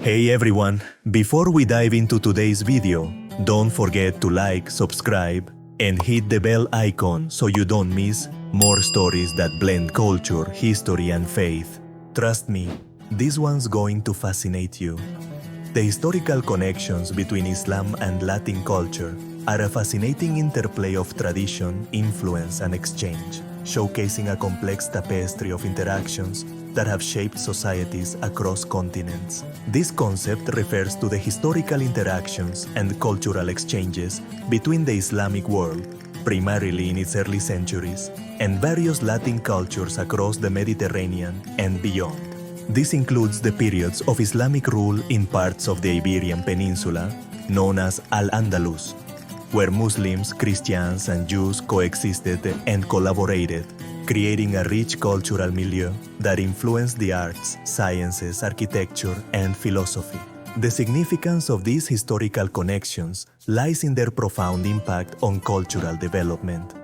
Hey everyone, before we dive into today's video, don't forget to like, subscribe, and hit the bell icon so you don't miss more stories that blend culture, history, and faith. Trust me, this one's going to fascinate you. The historical connections between Islam and Latin culture are a fascinating interplay of tradition, influence, and exchange, showcasing a complex tapestry of interactions that have shaped societies across continents. This concept refers to the historical interactions and cultural exchanges between the Islamic world, primarily in its early centuries, and various Latin cultures across the Mediterranean and beyond. This includes the periods of Islamic rule in parts of the Iberian Peninsula, known as Al-Andalus, where Muslims, Christians, and Jews coexisted and collaborated, creating a rich cultural milieu that influenced the arts, sciences, architecture, and philosophy. The significance of these historical connections lies in their profound impact on cultural development.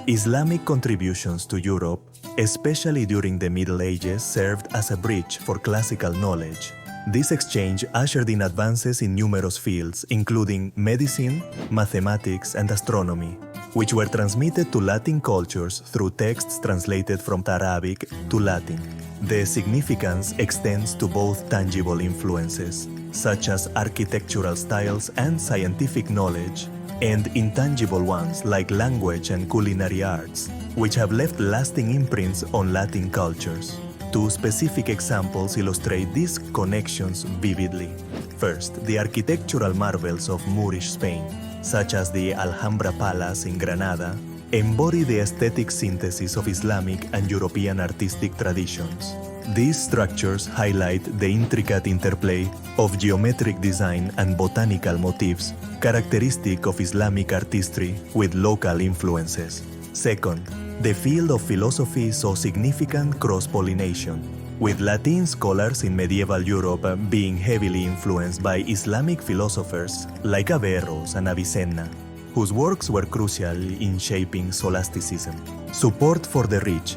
Islamic contributions to Europe, especially during the Middle Ages, served as a bridge for classical knowledge. This exchange ushered in advances in numerous fields, including medicine, mathematics, and astronomy, which were transmitted to Latin cultures through texts translated from Arabic to Latin. The significance extends to both tangible influences, such as architectural styles and scientific knowledge, and intangible ones like language and culinary arts, which have left lasting imprints on Latin cultures. Two specific examples illustrate these connections vividly. First, the architectural marvels of Moorish Spain, such as the Alhambra Palace in Granada, embody the aesthetic synthesis of Islamic and European artistic traditions. These structures highlight the intricate interplay of geometric design and botanical motifs characteristic of Islamic artistry with local influences. Second, the field of philosophy saw significant cross-pollination, with Latin scholars in medieval Europe being heavily influenced by Islamic philosophers like Averroes and Avicenna, whose works were crucial in shaping scholasticism. Support for the rich,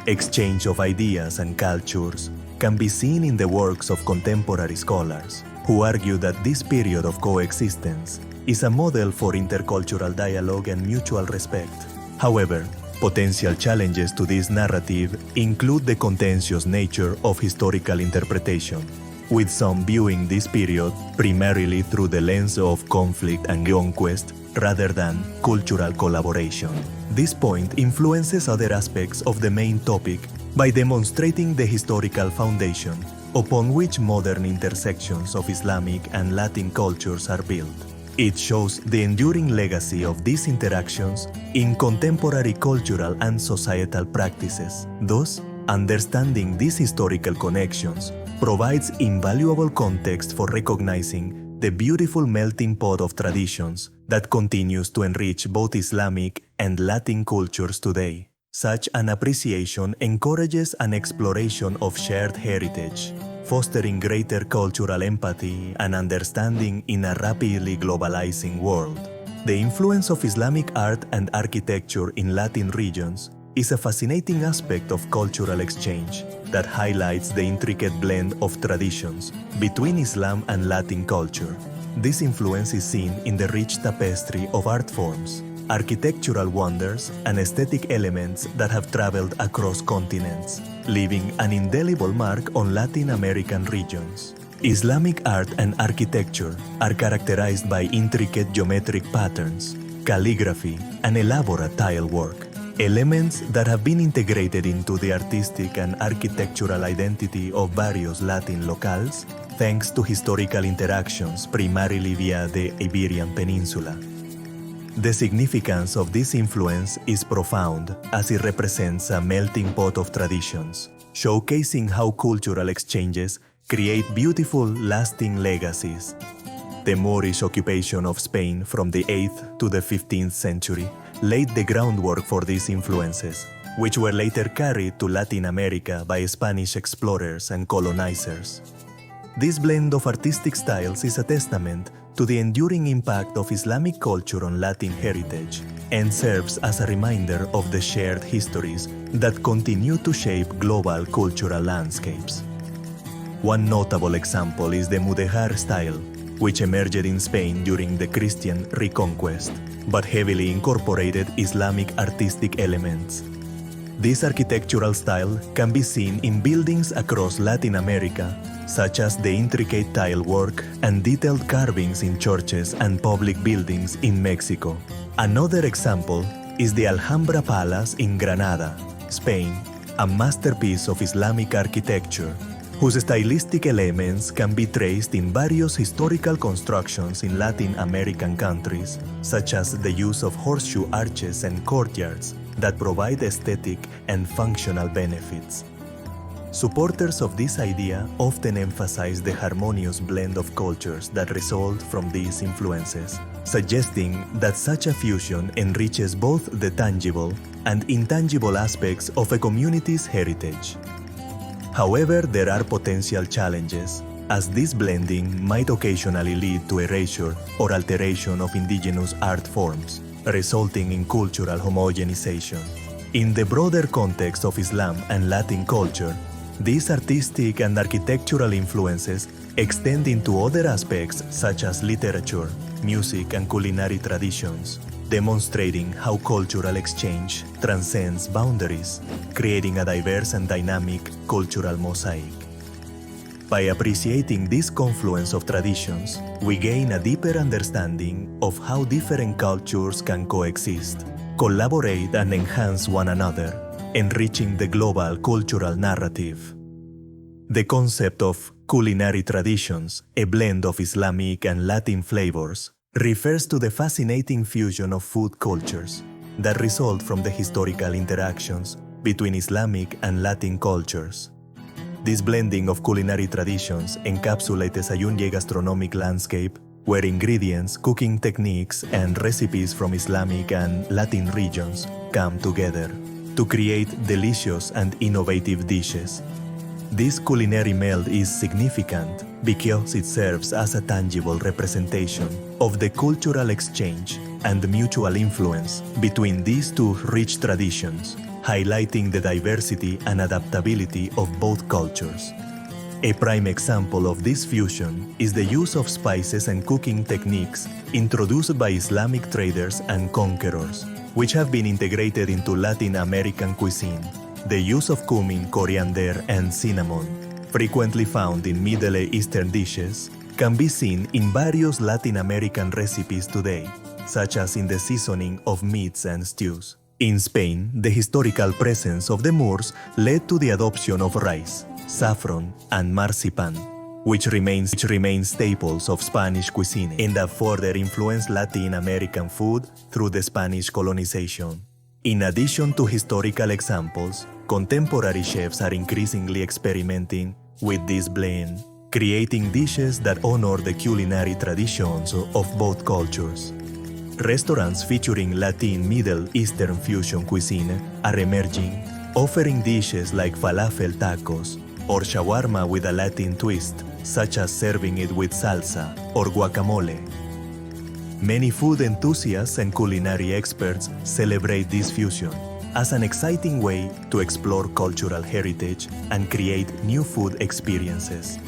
exchange of ideas and cultures can be seen in the works of contemporary scholars, who argue that this period of coexistence is a model for intercultural dialogue and mutual respect. However, potential challenges to this narrative include the contentious nature of historical interpretation, with some viewing this period primarily through the lens of conflict and conquest rather than cultural collaboration. This point influences other aspects of the main topic by demonstrating the historical foundation upon which modern intersections of Islamic and Latin cultures are built. It shows the enduring legacy of these interactions in contemporary cultural and societal practices. Thus, understanding these historical connections provides invaluable context for recognizing the beautiful melting pot of traditions that continues to enrich both Islamic and Latin cultures today. Such an appreciation encourages an exploration of shared heritage, fostering greater cultural empathy and understanding in a rapidly globalizing world. The influence of Islamic art and architecture in Latin regions is a fascinating aspect of cultural exchange that highlights the intricate blend of traditions between Islam and Latin culture. This influence is seen in the rich tapestry of art forms, architectural wonders, and aesthetic elements that have traveled across continents, leaving an indelible mark on Latin American regions. Islamic art and architecture are characterized by intricate geometric patterns, calligraphy, and elaborate tile work, elements that have been integrated into the artistic and architectural identity of various Latin locales, thanks to historical interactions primarily via the Iberian Peninsula. The significance of this influence is profound, as it represents a melting pot of traditions, showcasing how cultural exchanges create beautiful, lasting legacies. The Moorish occupation of Spain from the 8th to the 15th century laid the groundwork for these influences, which were later carried to Latin America by Spanish explorers and colonizers. This blend of artistic styles is a testament to the enduring impact of Islamic culture on Latin heritage and serves as a reminder of the shared histories that continue to shape global cultural landscapes. One notable example is the mudéjar style, which emerged in Spain during the Christian Reconquest, but heavily incorporated Islamic artistic elements. This architectural style can be seen in buildings across Latin America, such as the intricate tile work and detailed carvings in churches and public buildings in Mexico. Another example is the Alhambra Palace in Granada, Spain, a masterpiece of Islamic architecture, whose stylistic elements can be traced in various historical constructions in Latin American countries, such as the use of horseshoe arches and courtyards that provide aesthetic and functional benefits. Supporters of this idea often emphasize the harmonious blend of cultures that result from these influences, suggesting that such a fusion enriches both the tangible and intangible aspects of a community's heritage. However, there are potential challenges, as this blending might occasionally lead to erasure or alteration of indigenous art forms, resulting in cultural homogenization. In the broader context of Islam and Latin culture, these artistic and architectural influences extend into other aspects such as literature, music, and culinary traditions, demonstrating how cultural exchange transcends boundaries, creating a diverse and dynamic cultural mosaic. By appreciating this confluence of traditions, we gain a deeper understanding of how different cultures can coexist, collaborate, and enhance one another, enriching the global cultural narrative. The concept of culinary traditions, a blend of Islamic and Latin flavors, refers to the fascinating fusion of food cultures that result from the historical interactions between Islamic and Latin cultures. This blending of culinary traditions encapsulates a unique gastronomic landscape where ingredients, cooking techniques, and recipes from Islamic and Latin regions come together to create delicious and innovative dishes. This culinary meld is significant because it serves as a tangible representation of the cultural exchange and mutual influence between these two rich traditions, highlighting the diversity and adaptability of both cultures. A prime example of this fusion is the use of spices and cooking techniques introduced by Islamic traders and conquerors, which have been integrated into Latin American cuisine. The use of cumin, coriander, and cinnamon, frequently found in Middle Eastern dishes, can be seen in various Latin American recipes today, such as in the seasoning of meats and stews. In Spain, the historical presence of the Moors led to the adoption of rice, saffron, and marzipan, which remain staples of Spanish cuisine and have further influenced Latin American food through the Spanish colonization. In addition to historical examples, contemporary chefs are increasingly experimenting with this blend, creating dishes that honor the culinary traditions of both cultures. Restaurants featuring Latin Middle Eastern fusion cuisine are emerging, offering dishes like falafel tacos or shawarma with a Latin twist, such as serving it with salsa or guacamole. Many food enthusiasts and culinary experts celebrate this fusion as an exciting way to explore cultural heritage and create new food experiences.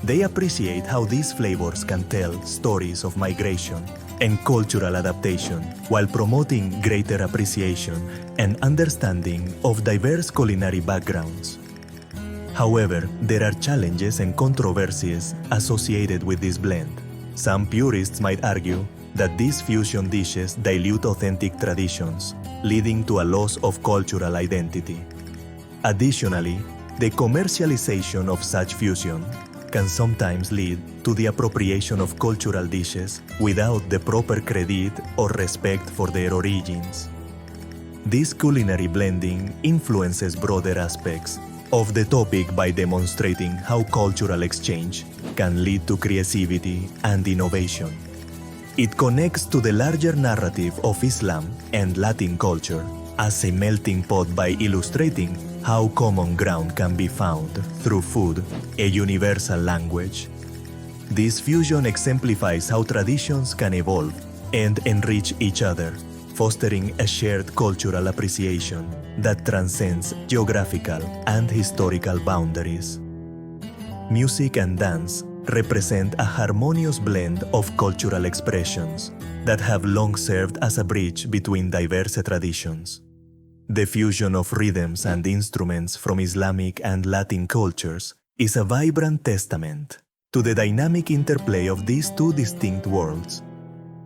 They appreciate how these flavors can tell stories of migration and cultural adaptation while promoting greater appreciation and understanding of diverse culinary backgrounds. However, there are challenges and controversies associated with this blend. Some purists might argue that these fusion dishes dilute authentic traditions, leading to a loss of cultural identity. Additionally, the commercialization of such fusion can sometimes lead to the appropriation of cultural dishes without the proper credit or respect for their origins. This culinary blending influences broader aspects of the topic by demonstrating how cultural exchange can lead to creativity and innovation. It connects to the larger narrative of Islam and Latin culture as a melting pot by illustrating how common ground can be found through food, a universal language. This fusion exemplifies how traditions can evolve and enrich each other, fostering a shared cultural appreciation that transcends geographical and historical boundaries. music and dance represent a harmonious blend of cultural expressions that have long served as a bridge between diverse traditions. The fusion of rhythms and instruments from Islamic and Latin cultures is a vibrant testament to the dynamic interplay of these two distinct worlds.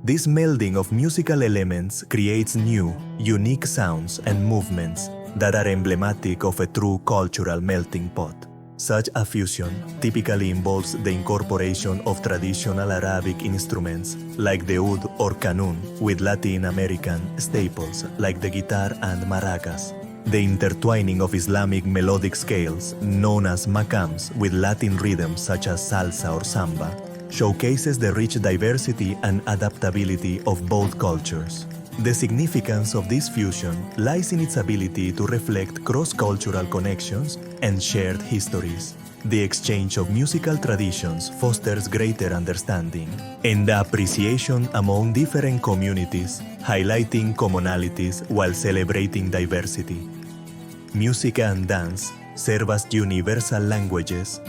This melding of musical elements creates new, unique sounds and movements that are emblematic of a true cultural melting pot. Such a fusion typically involves the incorporation of traditional Arabic instruments like the oud or qanun with Latin American staples like the guitar and maracas. The intertwining of Islamic melodic scales known as maqams with Latin rhythms such as salsa or samba showcases the rich diversity and adaptability of both cultures. The significance of this fusion lies in its ability to reflect cross-cultural connections and shared histories. The exchange of musical traditions fosters greater understanding and appreciation among different communities, highlighting commonalities while celebrating diversity. Music and dance serve as universal languages,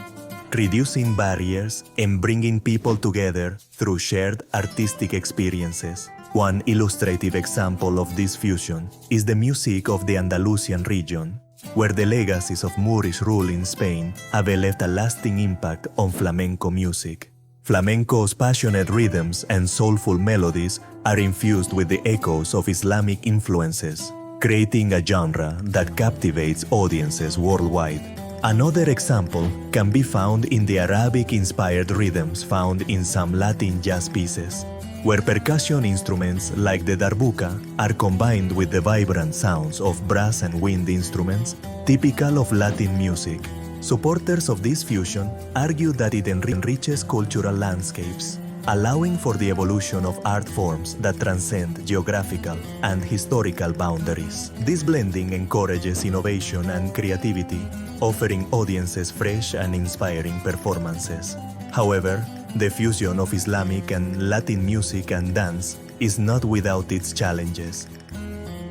reducing barriers and bringing people together through shared artistic experiences. One illustrative example of this fusion is the music of the Andalusian region, where the legacies of Moorish rule in Spain have left a lasting impact on flamenco music. Flamenco's passionate rhythms and soulful melodies are infused with the echoes of Islamic influences, creating a genre that captivates audiences worldwide. Another example can be found in the Arabic-inspired rhythms found in some Latin jazz pieces, where percussion instruments like the darbuka are combined with the vibrant sounds of brass and wind instruments typical of Latin music. Supporters of this fusion argue that it enriches cultural landscapes, allowing for the evolution of art forms that transcend geographical and historical boundaries. This blending encourages innovation and creativity, offering audiences fresh and inspiring performances. However, the fusion of Islamic and Latin music and dance is not without its challenges.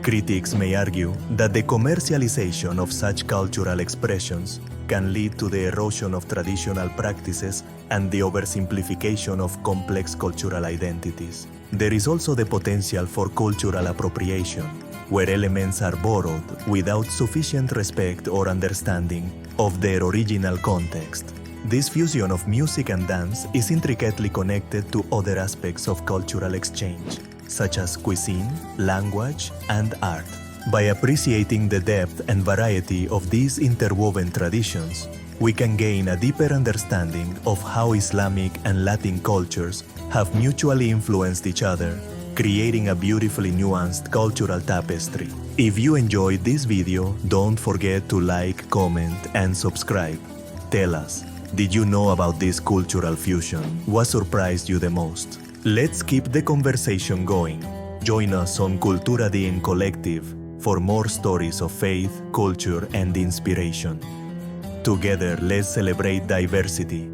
Critics may argue that the commercialization of such cultural expressions can lead to the erosion of traditional practices and the oversimplification of complex cultural identities. There is also the potential for cultural appropriation, where elements are borrowed without sufficient respect or understanding of their original context. This fusion of music and dance is intricately connected to other aspects of cultural exchange, such as cuisine, language, and art. By appreciating the depth and variety of these interwoven traditions, we can gain a deeper understanding of how Islamic and Latin cultures have mutually influenced each other, creating a beautifully nuanced cultural tapestry. If you enjoyed this video, don't forget to like, comment, and subscribe. Tell us, did you know about this cultural fusion? What surprised you the most? Let's keep the conversation going. Join us on Cultura Deen Collective for more stories of faith, culture, and inspiration. Together, let's celebrate diversity,